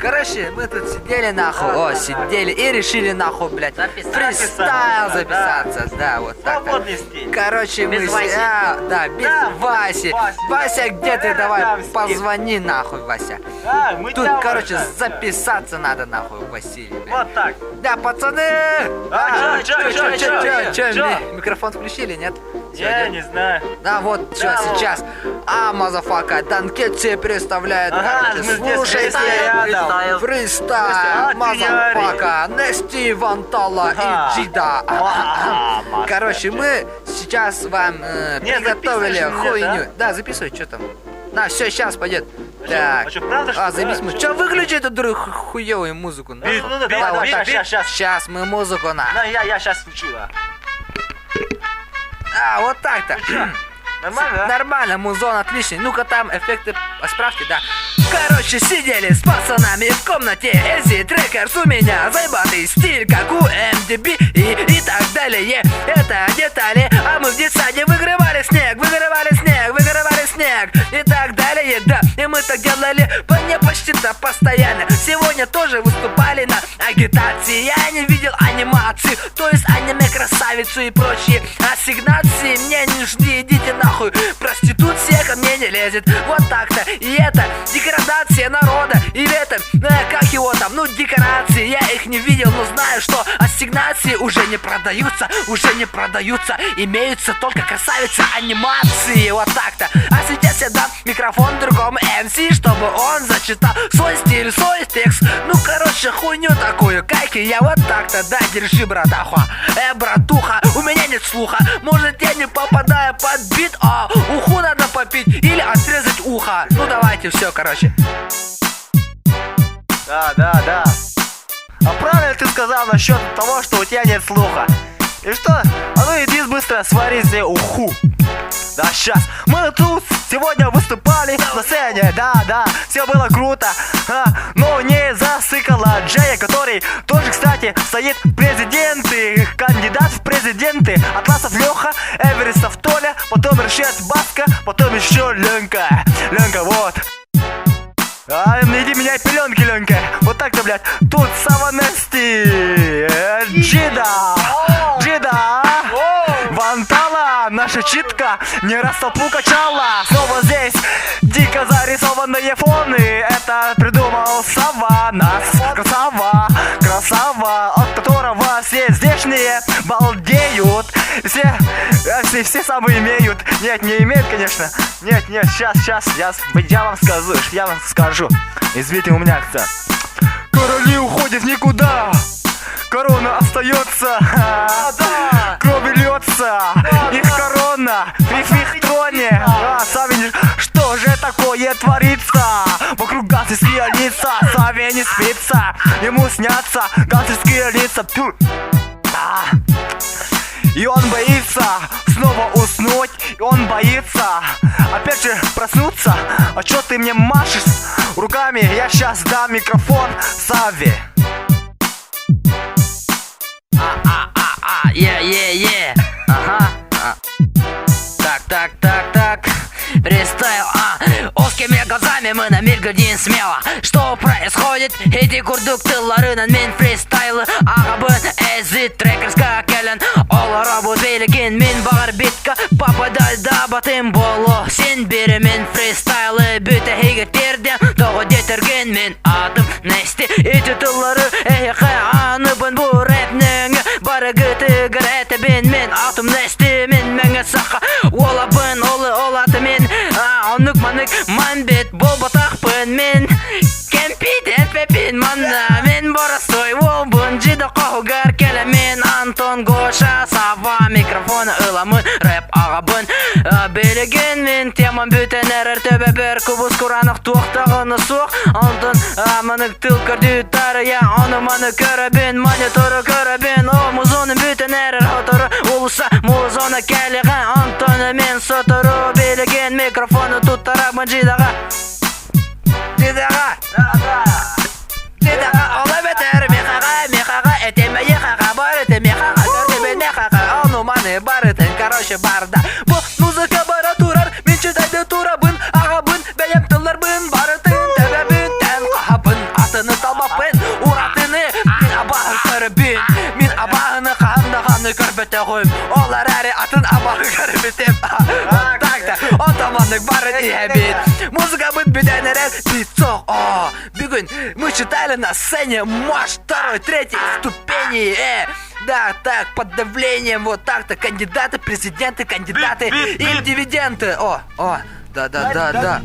Короче, мы тут сидели нахуй, сидели и решили нахуй, блядь, фристайл записаться, да, вот так. Короче, мы, без Васи. Вася, где ты? Давай, позвони нахуй, Вася. Тут, короче, записаться надо нахуй, Василий. Вот так. Да, пацаны! Че, микрофон включили, нет? Я не знаю. Да, вот, что сейчас. Мазафака, Данкетси представляет. Слушайте, фристайл, Мазафака, Нести, Вантала и Джида. Короче, мы сейчас вам приготовили хуйню. Да, записывай, что там. На, все, сейчас пойдет. Так. Заебись мы. Че, выключи эту хуевую музыку. Сейчас мы музыку на. Я сейчас включу, да. Вот так-то. Нормально? Нормально, музон отличный. Ну-ка там эффекты справки, да. Короче, сидели с пацанами в комнате. Эзи трекерс у меня заебатый стиль, как у МДБ и так далее. Это детали, а мы в детсаде выигрывали снег и так далее, да. И мы так делали почти-то постоянно. Сегодня тоже выступали на агитации. Я не видел анимации, то есть аниме-красавицу и прочие ассигнации. Мне не жди, идите нахуй. Проституция ко мне не лезет. Вот так-то. И это деградация народа. Или это, как его там, декорации. Я их не видел, но знаю, что ассигнации уже не продаются. Имеются только красавицы анимации. Вот так-то. А сейчас я дам микрофон другому МС, чтобы он зачитал свой стиль, свой текст. Короче, хуйню такую, кайки. Я вот так-то, да, держи, братаха. Братуха, у меня нет слуха. Может, я не попадаю под бит, уху надо попить или отрезать ухо. Давайте, все, короче. Да. А правильно ты сказал насчет того, что у тебя нет слуха. И что? Иди быстро свари себе уху. Да, сейчас. Мы тут сегодня выступали на сцене. Да, все было круто. Но не засыкала Джея, который тоже, кстати, стоит президенты. Кандидат в президенты. Атласов Леха, Эверестов Толя, потом Решет Баска, потом еще Ленка, вот. Иди меняй пеленки, Ленка. Вот так-то, блядь. Тут Саванести, Джида, Вантала, наша читка не раз толпу качала. Снова здесь дико зарисованные фоны. Это придумал Сава, нас красава, от которого все здешние балдеют. Все самые имеют. Нет, не имеют, конечно. Нет, сейчас я вам скажу. Извините, у меня акцент. Короли уходят в никуда. Корона остается. Кровь льется. Их корона в их троне. Сами, что же такое творится? Вокруг гангстерские лица. Саве не спится. Ему снятся гангстерские лица. И он боится снова уснуть. И он боится опять же проснуться. А чё ты мне машешь руками? Я сейчас дам микрофон Саве. Ага. Так. Фристайл, узкими глазами мы на мир глядим смело. Что происходит? Эти курдуктылларын мен фристайлы ағабын эзи трекерска келен. Олар абуд велиген мен бағар битка попадальда батым болу. Сен бері мен фристайлы бүті хегеттерден тоғы детерген мен атым нести. Эти тыллары эйхе аныбын бұ рэпнің бары гыты гырэті бен мен атым нести. Мен мәңі сақа олабын олаты мен Анық-манық манбет бол батақпын мен. Кемпиден пепин манна мен борастой олбын. Жида қоғығар келі мен Антон Гоша Сава микрофоны ыламын рэп ағабын белеген мен. Темам бүтін әрір төбе бір күбіз құранық туқтағыны соқ. Антон манық тыл көрді тария. Аны маны көрібін мониторы көрібін. О музоны бүтін әрір ғотыры олыса музоны кәліған. Антоны мен сотыры белеген микрофоны туттарақмын Жидаға. Ола бетер мехаға этеме ехаға бар эте мехаға көрді бен мехаға. Аны маны бар етін короче барда. Бұл музыка бара турар мен чыдайды турабын ағабын бәлем тыларбын бар етін тәбәбін тән қағабын атыны әйтә қойым, олар әрі атын амағы қарып етем. Вот так-то, отаманның барын иебет. Музыка быт беденерен пиццок. Бүгін мы читали на сцене марш второй, третьей ступени. Да, так, под давлением, вот так-то, кандидаты, президенты, кандидаты, им дивиденды. Да.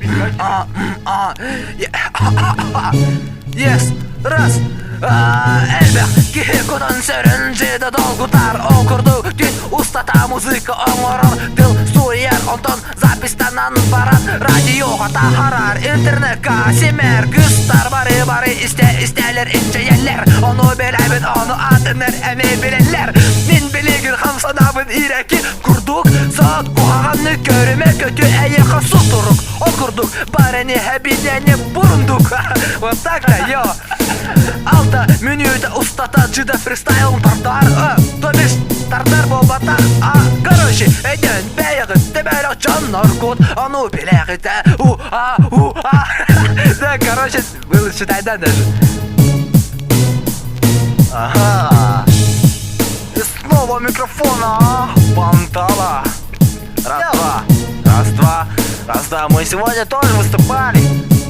Yes, раз. Elbek kihikudan sörüncedə dalğutar okurdu Tün ustata muzika oңорор Тыл суяр онтон запистанан барат Радиоға тахарар интернетка семер Күстар бары истелер инчеелер Оны беләбін, оны атыныр әме белелер Мен білегін хамсанабын иреки Курдук саат оғағанны көріме көтü әйеқа сутурук Окурдук барыны әбидені бурундук Вот так-то, йо Алта менюда устата джида фристайл тардар То бишь тардар болбатар Короче, эден бейгін тебелек жаннар код Ану белегіте Да, короче, было читайдан даже Ага. И снова микрофона Пантала. Раз-два. Мы сегодня тоже выступали.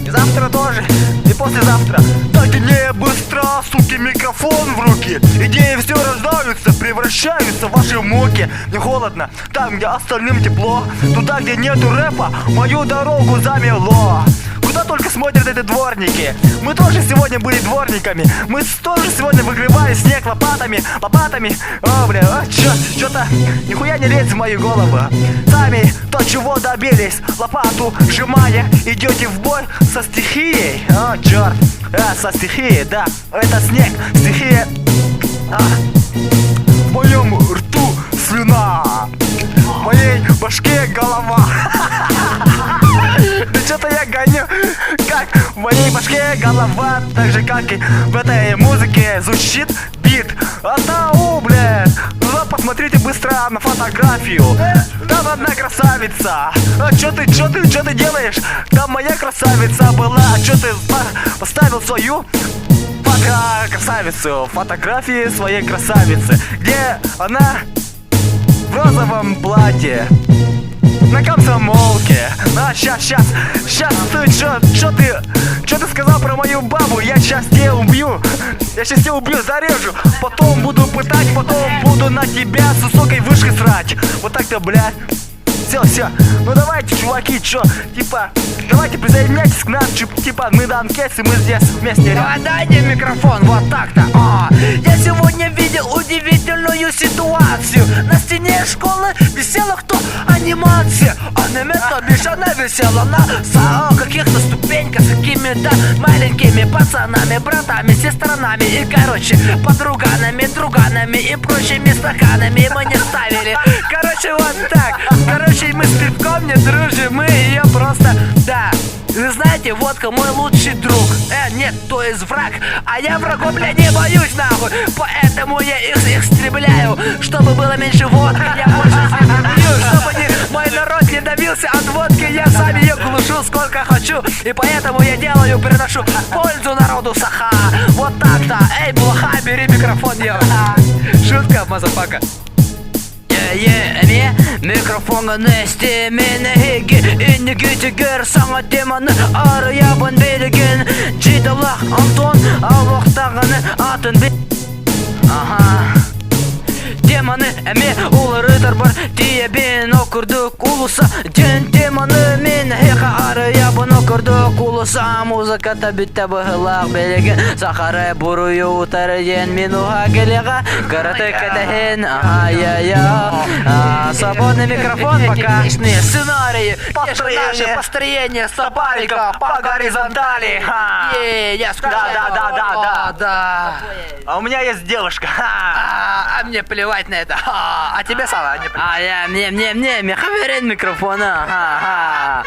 И завтра тоже. И послезавтра. Дайте мне быстро, суки, микрофон в руки. Идеи все рождаются, превращаются в ваши муки. Мне холодно, там, где остальным тепло. Туда, где нету рэпа, мою дорогу замело. Куда только смотрят эти дворники. Мы тоже сегодня были дворниками. Мы тоже сегодня выгребали снег лопатами. Чё-то нихуя не лезет в мою голову. Сами то, чего добились, лопату сжимая, идете в бой со стихией. Чёрт, со стихией, да, это снег, стихия. В моем рту слюна, в моей башке голова. Да что-то я гоню, как в моей башке голова. Так же, как и в этой музыке звучит бит. Блядь, ну посмотрите быстро на фотографию. Там одна красавица. Чё ты делаешь? Там моя красавица была. Чё ты поставил свою красавицу? Фотографии своей красавицы. Где она? В розовом платье. На комсомолке. Щас ты, чё ты сказал про мою бабу? Я сейчас тебя убью, зарежу. Потом буду пытать, потом буду на тебя с высокой вышки срать. Вот так-то, блядь. Все. Ну давайте, чуваки, давайте присоединяйтесь к нам, мы данкес, и мы здесь вместе. Дайте микрофон, вот так-то. Я сегодня видел удивительную ситуацию. На стене школы висела анимация. Анимация, бишь, она висела на каких-то ступеньках с какими-то маленькими пацанами, братами, сестрами и, короче, подруганами, друганами и прочими стаканами мы не ставили. Короче, вот так. Мы с пивком не дружим, мы ее просто, да. Вы знаете, водка мой лучший друг. Нет, то есть враг. А я врагов, бля, не боюсь, нахуй. Поэтому я их истребляю. Чтобы было меньше водки, я больше пью. Чтобы мой народ не давился от водки, я сам ее глушу сколько хочу. И поэтому я приношу пользу народу, саха. Вот так-то. Эй, блоха, бери микрофон, я. Шутка, мазафака. Микрофонға нестемене хеге Инеге тегер саңа теманы арыябын белеген Жидалақ Антон алуақтағаны атын Теманы әме олары тарбар Тиебен окырдық улыса Ден теманы мен хеқа арыябын окырдық улыса Музыката бітті бұғылақ белеген Сахары бұруы утары ден мен уға келеға Гараты кәдәхен Свободный микрофон, пока сценарии, наше построение стопарика по горизонтали. Да. А у меня есть девушка. А мне плевать на это. А тебе, Сава, не плевать. Мне хаверен микрофона.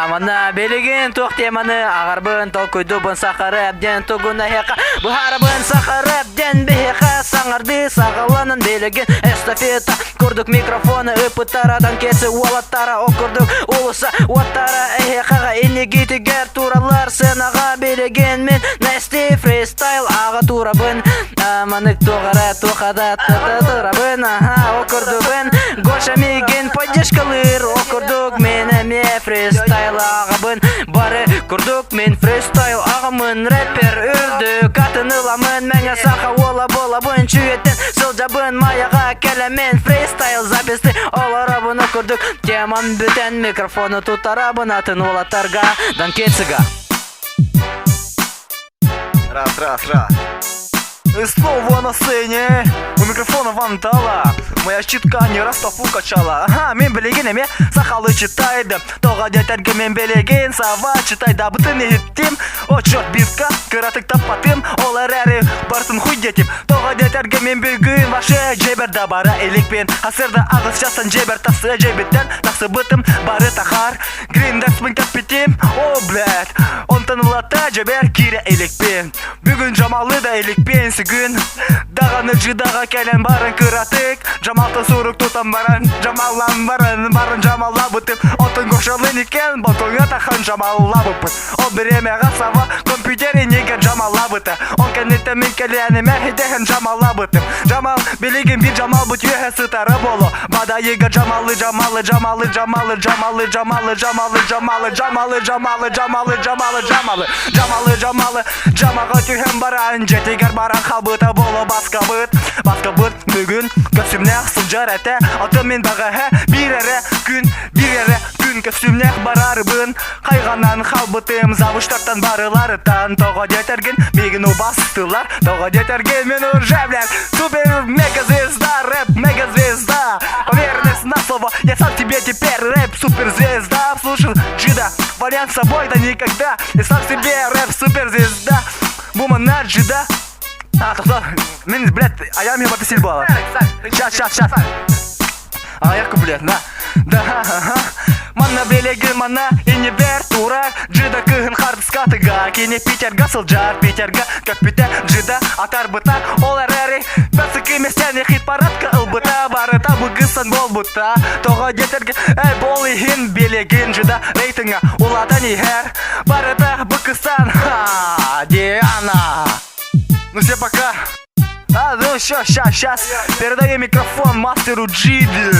Мана белеген тоқ теманы ағарбын толкуйдубын сахары әбден тугуна хеқа. Бұхарабын сахары әбден бейхеқа саңарды сағаланын белеген эстафета. Курдук микрофоны ыпытарадан кесі уалаттара окурдук улыса уаттара эйхеқаға инеги тегер туралар сенаға белеген мен Нести фристайл аға турабын Манык тугара тухада турабын, окурдугын Гоша миген поддержкалыр, окурдук менеме фристайл агабын Бары курдук мен фристайл агамын рэпер үрдү Катыныламын мәңе саха ола болабын Чуеттен сылжабын маяга келемен фристайл записты оларабын окурдук Темам бүтен микрофону тутарабын атын олатарга Данкетсига. Раз. И снова на сцене у микрофона Вандала. Моя щитка не раз тофу качала. Ага, мен білегенеме сақалы читайды. Тоға детерге мен білеген сава читайды. Бұтын еттім, отчет битка кыратык таппатым. Олар әрі бартын хуй детіп. Тоға детерге мен білген ваше жеберда бара эликпен. Асырда ағыз жастан жебер тасы жебеттен. Нақсы бұтым бары тахар. Гриндерс мың таппетім. О, блядь, он танылата жебер кире эликпен. Бүгін жамалы да эликпен Gün dağını cıdağa gelen barın kıratık Camalta suruk tutan barın Camallan barın camalla bıtıp Otun koşalın iken Balkonga takan camalla bıpıt O bir emeğe sava Kompüteri nigen camalla bıtı On kendite minkeleyeni mehidehen camalla bıtıp Camal biligin bir camal bıt yühe sıtarı bolu Bada yiga camalı Camağa tühem baran Jetigar baran қалбыта болы басқа бұт бүгін көсімнәқ сылжар әті аты мен баға бірәрі күн көсімнәқ барарыбын қайғанан қалбытым завыштартан барыларытан тоға детерген меген убастылар тоға детерген мен уржавляк супер мегазвезда рэп мегазвезда поверенность на слово я сам тебе теперь рэп суперзвезда слушай джида вариант с собой да никогда я сам себе рэп суперзвезда бумана джида тоқтар, мен, блядь, аяғым ебаты сел болады. Щас. Аяқы, блядь, на. Мана белегі, мана инебер тура Джида кығын қардыс қатыға Кене Питерға сылжар, Питерға көппіте Джида атар бұта, олар әрі Бәсік еместен хит парадқа ұлбыта Барыта бұғысын бол бұта Тоға детерге, әй бол ихін белегін Джида рейтинга, олатан ихер Барыта бұқысан, Диана Ну все, пока. Ну сейчас. Передаю микрофон мастеру Джиде.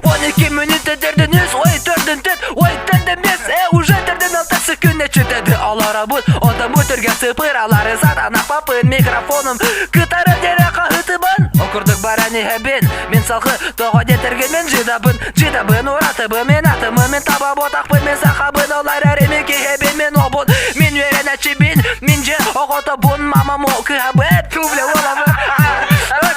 12 minute derdiniz, ой dördündün, ой derdimiz Уже derdin altası günne çütedi Alara bud, ondan mütürge sıpıraları Satana papın mikrofonum Kıtarı dere kahıtıbın Okurduk barani hebin Min salkı toğa detergen men Jidabın uratıbın men atımın Men taba botakbın men sahabın Olar erimi ki hebin men obun Min verene çibin Mince okotabun mamam o kıhabın Tuvle olabın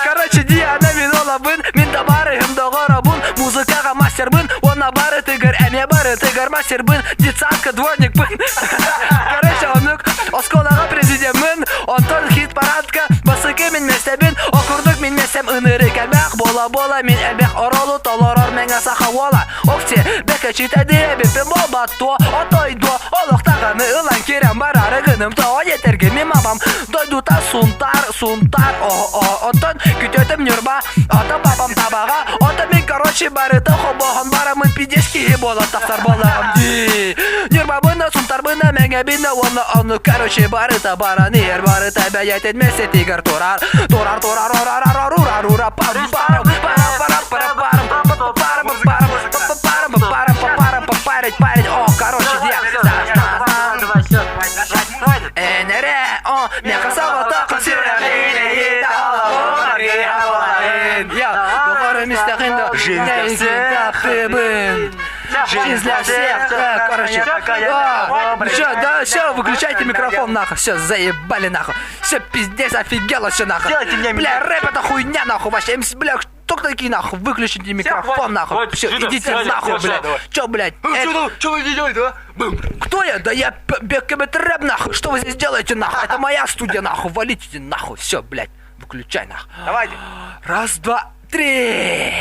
Короче, Диана мен олабын Мен табарыхым доғарабын Музыкаға мастербын Она бары тыгыр, әме бары тыгыр мастербын Децатка дворникбын Короче, онук Осколаға президентмін Онтон хит парадка Басыкы мен мектебін Окурдук мен мектем ыныры кәлбәқ Бола мен әлбәқ оролу толорор мәңә саха ола Окте, бәкә читәді әбіппен болбатто Отойдо, олықтағаны ылан керем барары гыным Тоға етерге мен мамам Дойдута сунтар Онтон күтетім нюрба Ата папам табаға Ота мен короче барыты хобоған барамын пидешки бола тақтар болағым ди Нюрба бұны сунтар бұны мәңә біне Оны короче барыта бараны Ер барыта бәйет етмесе тигір турар О, короче, Энере, не касава тақа сирәлейді Жизнь всех, короче. Все, выключайте микрофон, нахуй. Все, заебали, нахуй. Все, пиздец, офигело, все, нахуй. Бля, рэп это хуйня, нахуй, вообще. Бля, кто такие, нахуй? Выключите микрофон, нахуй. Все, идите нахуй, блядь. Че, блядь? Че вы делаете, а? Кто я? Да я беккебет рэп, нахуй. Что вы здесь делаете, нахуй? Это моя студия, нахуй. Валите, нахуй. Все, блядь. Выключай, нахуй. Давайте. Раз, два, три.